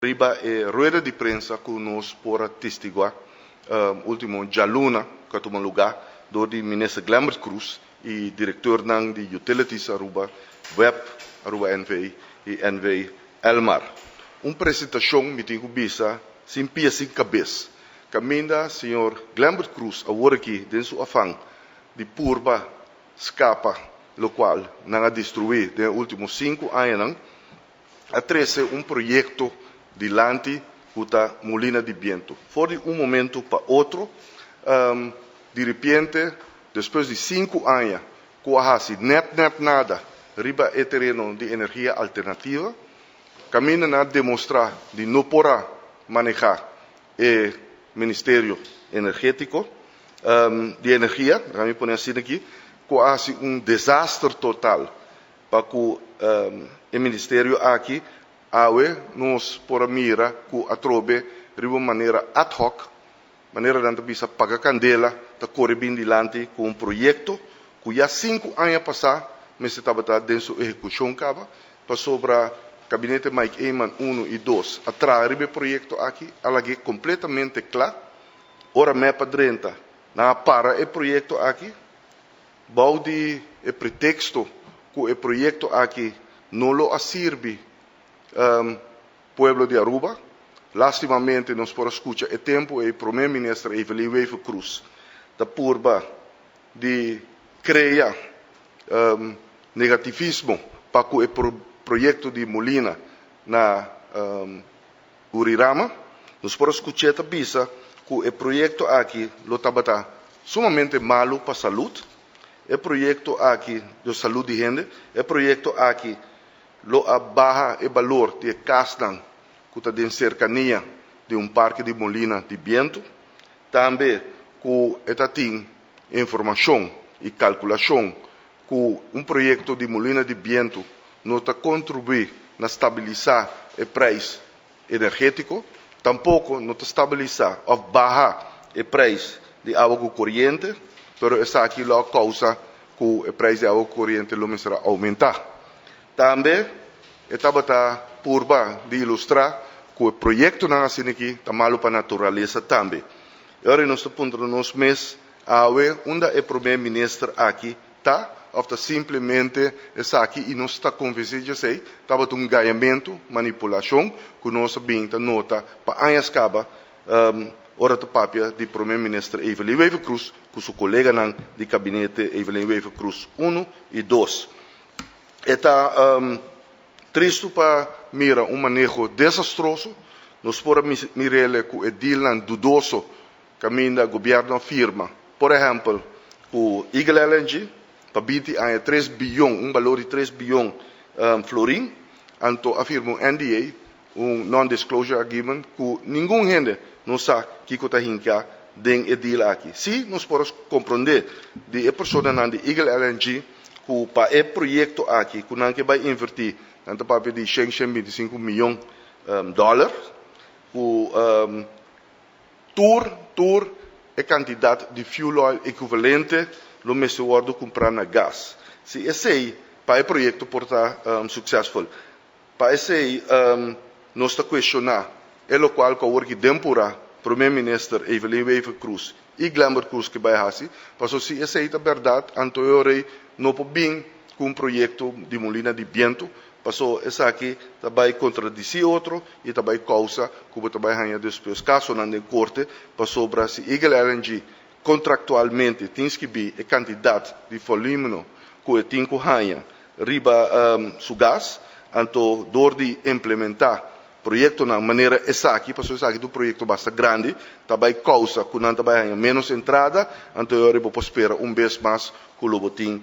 Riba rueda de prensa conosco por testiguar último dia luna que toma lugar do de ministro Glambert Cruz e diretor de utilities Aruba web Aruba NV e NV Elmar. Apresentação me tem bisa sem pia sem cabeça. Caminda senhor Glambert Cruz agora aqui dentro do afã de purba escapa lo qual não a destruir nos últimos 5 anos a trazer projeto dilante da Molina de Viento. Foi de momento para outro, de repente, depois de 5 anos, quase nada, riba é terreno de energia alternativa, caminha a demonstrar de não poder manejar o Ministério Energético de Energia, vamos pôr assim aqui, quase desastre total para o Ministério aqui, nos por mira que atrobe de uma maneira ad hoc, maneira de bisa pagar candela, da correr bem dilante com projeto que já 5 anos passados, mas estava dentro da execução para sobre o gabinete Mike Eyman 1 e 2. Atrás do projeto aqui, alague completamente claro, ora me padrenta, na para o projeto aqui, balde o pretexto que o projeto aqui não lo sirve pueblo de Aruba. Lastimamente nos por escutar o tempo e o primeiro-ministro Evelyn Wever Cruz da purba de criar negativismo para o projeto de Molina na Urirama. Nos por escutar a bisa que o projeto aqui lo estava sumamente malo para a saúde. O projeto aqui de saúde de gente, o projeto aqui lo abaja o valor de castan que está em cercania de parque de Molina de Viento, também que está tem informação e calculação que projeto de Molina de Viento não está contribuir na estabilizar o preço energético, tampouco não está estabilizar ou bajar o preço de água corrente, mas essa aqui é a causa que o preço de água corrente lo será aumentar. Também estava purba de ilustrar que o projeto não assim aqui está malo para a natureza também. Agora nós estamos nos meses a ver onde o primeiro-ministro aqui está, ou está simplesmente está aqui e nós está convencido sei, estava ganhamento, manipulação, que nós bem nota para anos acaba hora de papia de primeiro-ministro Evelyn Wever Cruz, com seu colega de gabinete Evelyn Wever Cruz 1 e 2. Está triste para mirar manejo desastroso, nos podemos mirar que o deal dudoso caminho do governo firma. Por exemplo, o Eagle LNG, para 20 anos, 3 bilhões, valor de 3 bilhões florim, então afirma NDA, Non-Disclosure Agreement, que nenhum gente não sabe que está hinca dentro do deal aqui. Se nós podemos compreender de a pessoa de Eagle LNG, que para o projeto aqui, que não vai investir tanto para de 125 milhões de dólares, que tour a quantidade de fuel oil equivalente lo mesmo word comprar na gás. Se esse para o projeto portar successful, para esse nós está questionar é o qual que o tempora primeiro-ministro Evelyn Wever Cruz e Glambert Cruz que vai fazer, porque se esse é a verdade, então eu não pode bem com projeto de Molina de Viento, passou essa aqui também contradizer outro e também causa que também ganha depois caso na corte passou para se Eagle LNG contractualmente tem que be a quantidade de volume que tem que ganha riba su gás, então dor de implementar projeto na maneira essa aqui passou essa aqui do projeto bastante grande também causa que não também ganha menos entrada, então eu vou esperar vez mais que o lobo tem